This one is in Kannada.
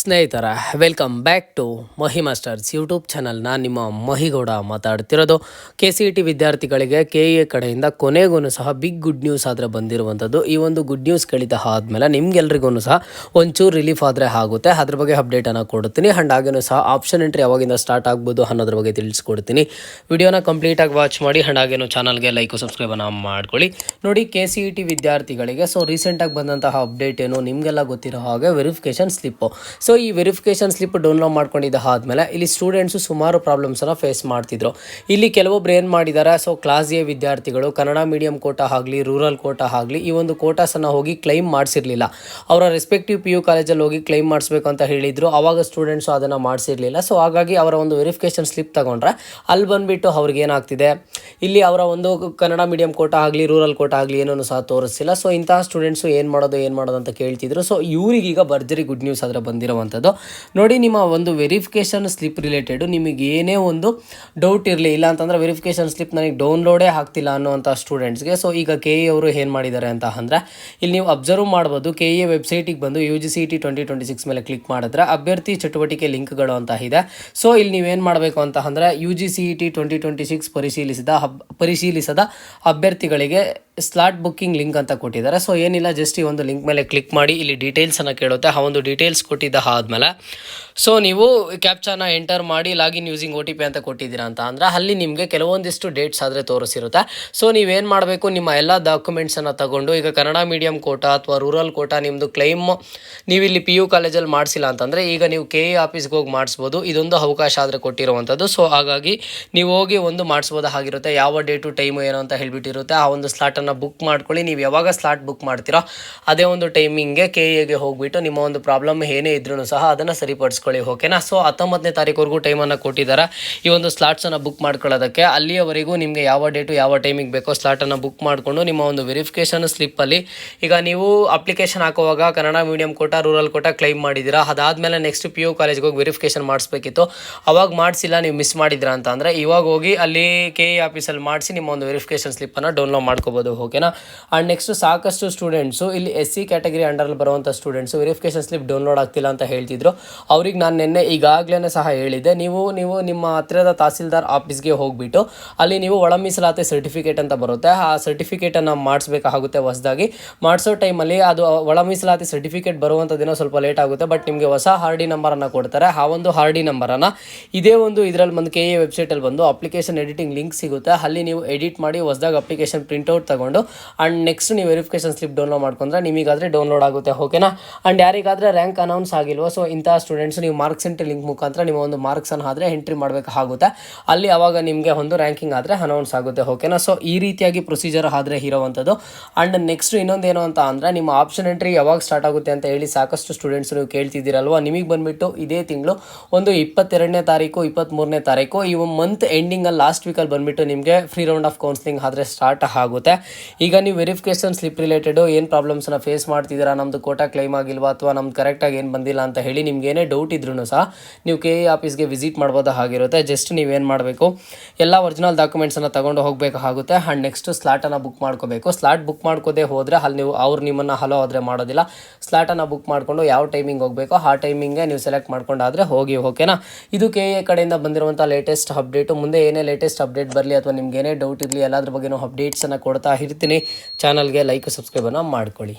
ಸ್ನೇಹಿತರ welcome back to Mahi masters YouTube channel. ನಾನು ನಿಮ್ಮ ಮಹಿಗೌಡ ಮಾತಾಡ್ತಿರೋದು. KCET ವಿದ್ಯಾರ್ಥಿಗಳಿಗೆ KE ಕಡೆಯಿಂದ ಕೊನೆಗೂ ಸಹ ಬಿಗ್ ಗುಡ್ ನ್ಯೂಸ್ ಆದರೆ ಬಂದಿರುವಂಥದ್ದು. ಈ ಒಂದು ಗುಡ್ ನ್ಯೂಸ್ ಕಳಿತ ಆದಮೇಲೆ ನಿಮ್ಗೆಲ್ರಿಗೂ ಸಹ ಒಂಚೂರು ರಿಲೀಫ್ ಆದರೆ ಆಗುತ್ತೆ. ಅದ್ರ ಬಗ್ಗೆ ಅಪ್ಡೇಟನ್ನು ಕೊಡ್ತೀನಿ. ಆ್ಯಂಡ್ ಹಾಗೇನೂ ಸಹ ಆಪ್ಷನ್ ಎಂಟ್ರಿ ಯಾವಾಗಿಂದ ಸ್ಟಾರ್ಟ್ ಆಗ್ಬೋದು ಅನ್ನೋದ್ರ ಬಗ್ಗೆ ತಿಳಿಸ್ಕೊಡ್ತೀನಿ. ವಿಡಿಯೋನ ಕಂಪ್ಲೀಟಾಗಿ ವಾಚ್ ಮಾಡಿ. ಆ್ಯಂಡ್ ಹಾಗೇನು ಚಾನಲ್ಗೆ ಲೈಕ್ ಸಬ್ಸ್ಕ್ರೈಬನ್ನು ಮಾಡ್ಕೊಳ್ಳಿ. ನೋಡಿ, KCET ವಿದ್ಯಾರ್ಥಿಗಳಿಗೆ ರೀಸೆಂಟಾಗಿ ಬಂದಂತಹ ಅಪ್ಡೇಟ್ ಏನು ನಿಮಗೆಲ್ಲ ಗೊತ್ತಿರೋ ಹಾಗೆ ವೆರಿಫಿಕೇಷನ್ ಸ್ಲಿಪ್ಪು. ಈ ವೆರಿಫಿಕೇಷನ್ ಸ್ಲಿಪ್ ಡೌನ್ಲೋಡ್ ಮಾಡ್ಕೊಂಡಿದ್ದ ಆದಮೇಲೆ ಇಲ್ಲಿ ಸ್ಟೂಡೆಂಟ್ಸು ಸುಮಾರು ಪ್ರಾಬ್ಲಮ್ಸನ್ನು ಫೇಸ್ ಮಾಡ್ತಿದ್ರು. ಇಲ್ಲಿ ಕೆಲವೊಬ್ರು ಏನು ಮಾಡಿದ್ದಾರೆ, ಕ್ಲಾಸ್ ಎ ವಿದ್ಯಾರ್ಥಿಗಳು ಕನ್ನಡ ಮೀಡಿಯಂ ಕೋಟಾ ಆಗಲಿ ರೂರಲ್ ಕೋಟಾ ಆಗಲಿ ಈ ಒಂದು ಕೋಟಾಸನ್ನು ಹೋಗಿ ಕ್ಲೈಮ್ ಮಾಡಿಸಿರಲಿಲ್ಲ. ಅವರ ರೆಸ್ಪೆಕ್ಟಿವ್ PU ಕಾಲೇಜಲ್ಲಿ ಹೋಗಿ ಕ್ಲೈಮ್ ಮಾಡಿಸ್ಬೇಕು ಅಂತ ಹೇಳಿದರು. ಆವಾಗ ಸ್ಟೂಡೆಂಟ್ಸು ಅದನ್ನು ಮಾಡಿಸಿರಲಿಲ್ಲ. ಹಾಗಾಗಿ ಅವರ ಒಂದು ವೆರಿಫಿಕೇಷನ್ ಸ್ಲಿಪ್ ತಗೊಂಡ್ರೆ ಅಲ್ಲಿ ಬಂದುಬಿಟ್ಟು ಅವ್ರಿಗೆ ಏನಾಗ್ತಿದೆ, ಇಲ್ಲಿ ಅವರ ಒಂದು ಕನ್ನಡ ಮೀಡಿಯಂ ಕೋಟಾ ಆಗಲಿ ರೂರಲ್ ಕೋಟಾ ಆಗಲಿ ಏನೂ ಸಹ ತೋರಿಸ್ತಿಲ್ಲ. ಇಂತಹ ಸ್ಟೂಡೆಂಟ್ಸು ಏನು ಮಾಡೋದು ಅಂತ ಕೇಳ್ತಿದ್ರು. ಇವರಿಗೀಗ ಭರ್ಜರಿ ಗುಡ್ ನ್ಯೂಸ್ ಆದರೆ ಬಂದಿರುವಂಥದ್ದು. ನೋಡಿ, ನಿಮ್ಮ ಒಂದು ವೆರಿಫಿಕೇಷನ್ ಸ್ಲಿಪ್ ರಿಲೇಟೆಡು ನಿಮಗೆ ಏನೇ ಒಂದು ಡೌಟ್ ಇರಲಿ, ಇಲ್ಲ ಅಂತಂದರೆ ವೆರಿಫಿಕೇಷನ್ ಸ್ಲಿಪ್ ನನಗೆ ಡೌನ್ಲೋಡೇ ಆಗ್ತಿಲ್ಲ ಅನ್ನೋವಂಥ ಸ್ಟೂಡೆಂಟ್ಸ್ಗೆ ಈಗ KE ಅವರು ಏನು ಮಾಡಿದ್ದಾರೆ ಅಂತ ಅಂದರೆ, ಇಲ್ಲಿ ನೀವು ಅಬ್ಸರ್ವ್ ಮಾಡ್ಬೋದು. KE ವೆಬ್ಸೈಟಿಗೆ ಬಂದು UGCET 2026 ಮೇಲೆ ಕ್ಲಿಕ್ ಮಾಡಿದ್ರೆ ಅಭ್ಯರ್ಥಿ ಚಟುವಟಿಕೆ ಲಿಂಕ್ಗಳು ಅಂತ ಇದೆ. ಇಲ್ಲಿ ನೀವೇನು ಮಾಡಬೇಕು ಅಂತ ಅಂದರೆ, UGCET 2026 ಪರಿಶೀಲಿಸದ ಅಭ್ಯರ್ಥಿಗಳಿಗೆ ಸ್ಲಾಟ್ ಬುಕ್ಕಿಂಗ್ ಲಿಂಕ್ ಅಂತ ಕೊಟ್ಟಿದ್ದಾರೆ. ಏನಿಲ್ಲ, ಜಸ್ಟ್ ಈ ಒಂದು ಲಿಂಕ್ ಮೇಲೆ ಕ್ಲಿಕ್ ಮಾಡಿ. ಇಲ್ಲಿ ಡೀಟೇಲ್ಸನ್ನು ಕೇಳುತ್ತೆ. ಆ ಒಂದು ಡೀಟೇಲ್ಸ್ ಕೊಟ್ಟಿದ್ದ ಆದಮೇಲೆ ನೀವು ಕ್ಯಾಪ್ಚಾನ ಎಂಟರ್ ಮಾಡಿ ಲಾಗಿನ್ ಯೂಸಿಂಗ್ OTP ಅಂತ ಕೊಟ್ಟಿದ್ದೀರಾ ಅಂತ ಅಂದರೆ ಅಲ್ಲಿ ನಿಮಗೆ ಕೆಲವೊಂದಿಷ್ಟು ಡೇಟ್ಸ್ ಆದರೆ ತೋರಿಸಿರುತ್ತೆ. ನೀವೇನು ಮಾಡಬೇಕು, ನಿಮ್ಮ ಎಲ್ಲ ಡಾಕ್ಯುಮೆಂಟ್ಸನ್ನು ತಗೊಂಡು, ಈಗ ಕನ್ನಡ ಮೀಡಿಯಂ ಕೋಟಾ ಅಥವಾ ರೂರಲ್ ಕೋಟಾ ನಿಮ್ಮದು ಕ್ಲೈಮ್ ನೀವಿಲ್ಲಿ PU ಕಾಲೇಜಲ್ಲಿ ಮಾಡಿಸಿಲ್ಲ ಅಂತಂದರೆ ಈಗ ನೀವು KE ಆಫೀಸ್ಗೆ ಹೋಗಿ ಮಾಡಿಸ್ಬೋದು. ಇದೊಂದು ಅವಕಾಶ ಆದರೆ ಕೊಟ್ಟಿರುವಂಥದ್ದು. ಹಾಗಾಗಿ ನೀವು ಹೋಗಿ ಒಂದು ಮಾಡಿಸ್ಬೋದಾಗಿರುತ್ತೆ. ಯಾವ ಡೇಟು ಟೈಮು ಏನೋ ಅಂತ ಹೇಳಿಬಿಟ್ಟಿರುತ್ತೆ. ಆ ಒಂದು ಸ್ಲಾಟನ್ನು ಬುಕ್ ಮಾಡ್ಕೊಳ್ಳಿ. ನೀವು ಯಾವಾಗ ಸ್ಲಾಟ್ ಬುಕ್ ಮಾಡ್ತೀರೋ ಅದೇ ಒಂದು ಟೈಮಿಂಗ್ಗೆ KEಗೆ ಹೋಗಿಬಿಟ್ಟು ನಿಮ್ಮ ಒಂದು ಪ್ರಾಬ್ಲಮ್ ಏನೇ ಇದ್ರೂ ಸಹ ಅದನ್ನು ಸರಿಪಡಿಸ್ಕೊಳ್ಳಿ. ಓಕೆನಾ? 19ನೇ ತಾರೀಕುವರೆಗೂ ಟೈಮನ್ನು ಕೊಟ್ಟಿದ್ದಾರೆ ಈ ಒಂದು ಸ್ಲಾಟ್ಸನ್ನು ಬುಕ್ ಮಾಡ್ಕೊಳ್ಳೋದಕ್ಕೆ. ಅಲ್ಲಿಯವರೆಗೂ ನಿಮಗೆ ಯಾವ ಡೇಟು ಯಾವ ಟೈಮಿಗೆ ಬೇಕೋ ಸ್ಲಾಟನ್ನು ಬುಕ್ ಮಾಡಿಕೊಂಡು ನಿಮ್ಮ ಒಂದು ವೆರಿಫಿಕೇಷನ್ ಸ್ಲಿಪ್ಪಲ್ಲಿ ಈಗ ನೀವು ಅಪ್ಲಿಕೇಶನ್ ಹಾಕುವಾಗ Kannada medium quota rural quota claim ಮಾಡಿದ್ದೀರಾ. ಅದಾದಮೇಲೆ ನೆಕ್ಸ್ಟ್ PU ಕಾಲೇಜ್ಗೆ ಹೋಗಿ ವೆರಿಫಿಕೇಷನ್ ಮಾಡಿಸ್ಬೇಕಿತ್ತು. ಅವಾಗ ಮಾಡಿಸಿಲ್ಲ, ನೀವು ಮಿಸ್ ಮಾಡಿದ್ದೀರಾ ಅಂತ ಅಂದರೆ ಇವಾಗ ಹೋಗಿ ಅಲ್ಲಿ KE ಆಫೀಸಲ್ಲಿ ಮಾಡಿಸಿ ನಿಮ್ಮ ಒಂದು ವೆರಿಫಿಕೇಷನ್ ಸ್ಲಿಪ್ಪನ್ನು ಡೌನ್ಲೋಡ್ ಮಾಡ್ಕೋಬೋದು. ಓಕೆನಾ? ಆ್ಯಂಡ್ ನೆಕ್ಸ್ಟ್ ಸಾಕಷ್ಟು ಸ್ಟೂಡೆಂಟ್ಸು ಇಲ್ಲಿ SC ಕ್ಯಾಟಗರಿ ಅಂಡರಲ್ಲಿ ಬರುವಂಥ ಸ್ಟೂಡೆಂಟ್ಸು ವೆರಿಫಿಕೇಷನ್ ಸ್ಲಿಪ್ ಡೌನ್ಲೋಡ್ ಆಗ್ತಿಲ್ಲ ಅಂತ ಹೇಳ್ತಿದ್ರು. ಅವ್ರಿಗೆ ನಾನು ನಿನ್ನೆ ಈಗಾಗಲೇ ಸಹ ಹೇಳಿದ್ದೆ, ನೀವು ನಿಮ್ಮ ಹತ್ತಿರದ ತಹಸೀಲ್ದಾರ್ ಆಫೀಸ್ಗೆ ಹೋಗಿಬಿಟ್ಟು ಅಲ್ಲಿ ನೀವು ಒಳ ಮೀಸಲಾತಿ ಸರ್ಟಿಫಿಕೇಟ್ ಅಂತ ಬರುತ್ತೆ, ಆ ಸರ್ಟಿಫಿಕೇಟನ್ನು ಮಾಡಿಸ್ಬೇಕಾಗುತ್ತೆ. ಹೊಸದಾಗಿ ಮಾಡಿಸೋ ಟೈಮಲ್ಲಿ ಅದು ಒಳ ಮೀಸಲಾತಿ ಸರ್ಟಿಫಿಕೇಟ್ ಬರುವಂಥ ದಿನ ಸ್ವಲ್ಪ ಲೇಟ್ ಆಗುತ್ತೆ. ಬಟ್ ನಿಮಗೆ ಹೊಸ RD ನಂಬರನ್ನು ಕೊಡ್ತಾರೆ. ಆ ಒಂದು RD ನಂಬರನ್ನು ಇದೇ ಒಂದು ಇದರಲ್ಲಿ ಬಂದು KE ವೆಬ್ಸೈಟಲ್ಲಿ ಬಂದು ಅಪ್ಲಿಕೇಶನ್ ಎಡಿಟಿಂಗ್ ಲಿಂಕ್ ಸಿಗುತ್ತೆ. ಅಲ್ಲಿ ನೀವು ಎಡಿಟ್ ಮಾಡಿ ಹೊಸದಾಗಿ ಅಪ್ಲಿಕೇಶನ್ ಪ್ರಿಂಟ್ಔಟ್ ತಗೊಂಡು ಆ್ಯಂಡ್ ನೆಕ್ಸ್ಟ್ ನೀವು ವೆರಿಫಿಕೇಷನ್ ಸ್ಲಿಪ್ ಡೌನ್ಲೋಡ್ ಮಾಡ್ಕೊಂಡ್ರೆ ನಿಮಗಾದರೆ ಡೌನ್ಲೋಡ್ ಆಗುತ್ತೆ. ಓಕೆನಾ? ಆ್ಯಂಡ್ ಯಾರಿಗಾದರೆ ರ್ಯಾಂಕ್ ಅನೌನ್ಸ್ ಆಗಿಲ್ವೋ ಇಂತಹ ಸ್ಟೂಡೆಂಟ್ಸ್ ನೀವು ಮಾರ್ಕ್ಸ್ ಎಂಟ್ರಿ ಲಿಂಕ್ ಮುಖಾಂತರ ನಿಮ್ಮ ಒಂದು ಮಾರ್ಕ್ಸನ್ನು ಆದರೆ ಎಂಟ್ರಿ ಮಾಡಬೇಕಾಗುತ್ತೆ. ಅಲ್ಲಿ ಆವಾಗ ನಿಮಗೆ ಒಂದು ರ್ಯಾಂಕಿಂಗ್ ಆದರೆ ಅನೌನ್ಸ್ ಆಗುತ್ತೆ. ಓಕೆನಾ? ಈ ರೀತಿಯಾಗಿ ಪ್ರೊಸೀಜರ್ ಆದರೆ ಇರೋವಂಥದ್ದು. ಆ್ಯಂಡ್ ನೆಕ್ಸ್ಟ್ ಇನ್ನೊಂದೇನು ಅಂತ ಅಂದರೆ, ನಿಮ್ಮ ಆಪ್ಷನ್ ಎಂಟ್ರಿ ಯಾವಾಗ ಸ್ಟಾರ್ಟ್ ಆಗುತ್ತೆ ಅಂತ ಹೇಳಿ ಸಾಕಷ್ಟು ಸ್ಟೂಡೆಂಟ್ಸ್ ನೀವು ಕೇಳ್ತಿದ್ದೀರಲ್ವ. ನಿಮಗೆ ಬಂದುಬಿಟ್ಟು ಇದೇ ತಿಂಗಳು ಒಂದು 22ನೇ ತಾರೀಕು 23ನೇ ತಾರೀಕು ಈ ಮಂತ್ ಎಂಡಿಂಗಲ್ಲಿ ಲಾಸ್ಟ್ ವೀಕಲ್ಲಿ ಬಂದುಬಿಟ್ಟು ನಿಮಗೆ ಫ್ರೀ ರೌಂಡ್ ಆಫ್ ಕೌನ್ಸಿಲಿಂಗ್ ಆದರೆ ಸ್ಟಾರ್ಟ್ ಆಗುತ್ತೆ. ಈಗ ನೀವು ವೆರಿಫಿಕೇಷನ್ ಸ್ಲಿಪ್ ರಿಲೇಟೆಡು ಏನು ಪ್ರಾಬ್ಲಮ್ಸನ್ನು ಫೇಸ್ ಮಾಡ್ತಿದ್ದೀರಾ, ನಮ್ಮದು ಕೋಟಾ ಕ್ಲೈಮ್ ಆಗಿಲ್ವಾ ಅಥವಾ ನಮ್ದು ಕರೆಕ್ಟಾಗಿ ಏನು ಬಂದಿಲ್ಲ ಅಂತ ಹೇಳಿ ನಿಮ್ಗೆ ಏನೇ ಡೌಟ್ ಇದ್ರೂ ಸಹ ನೀವು KE ಆಫೀಸ್ಗೆ ವಿಸಿಟ್ ಮಾಡ್ಬೋದಾಗಿರುತ್ತೆ. ಜಸ್ಟ್ ನೀವೇನು ಮಾಡಬೇಕು, ಎಲ್ಲ ಒರಿಜಿನಲ್ ಡಾಕ್ಯುಮೆಂಟ್ಸನ್ನು ತೊಗೊಂಡು ಹೋಗಬೇಕಾಗುತ್ತೆ. ಆ್ಯಂಡ್ ನೆಕ್ಸ್ಟ್ ಸ್ಲಾಟನ್ನು ಬುಕ್ ಮಾಡ್ಕೋಬೇಕು. ಸ್ಲಾಟ್ ಬುಕ್ ಮಾಡ್ಕೋದೇ ಹೋದರೆ ಅಲ್ಲಿ ಅವ್ರು ನಿಮ್ಮನ್ನು ಹಲೋ ಆದರೆ ಮಾಡೋದಿಲ್ಲ. ಸ್ಲಾಟನ್ನು ಬುಕ್ ಮಾಡಿಕೊಂಡು ಯಾವ ಟೈಮಿಂಗ್ ಹೋಗಬೇಕೋ ಆ ಟೈಮಿಂಗ್ಗೆ ನೀವು ಸೆಲೆಕ್ಟ್ ಮಾಡ್ಕೊಂಡಾದರೆ ಹೋಗಿ. ಓಕೆನಾ? ಇದು KE ಕಡೆಯಿಂದ ಬಂದಿರುವಂಥ ಲೇಟೆಸ್ಟ್ ಅಪ್ಡೇಟು. ಮುಂದೆ ಏನೇ ಲೇಟೆಸ್ಟ್ ಅಪ್ಡೇಟ್ ಬರಲಿ ಅಥವಾ ನಿಮ್ಗೆ ಏನೇ ಡೌಟ್ ಇರಲಿ ಎಲ್ಲದ್ರ ಬಗ್ಗೆನೂ ಅಪ್ಡೇಟ್ಸನ್ನು ಕೊಡ್ತಾ ಇರ್ತೀನಿ. ಚಾನಲ್ಗೆ ಲೈಕ್ ಸಬ್ಸ್ಕ್ರೈಬನ್ನು ಮಾಡ್ಕೊಳ್ಳಿ.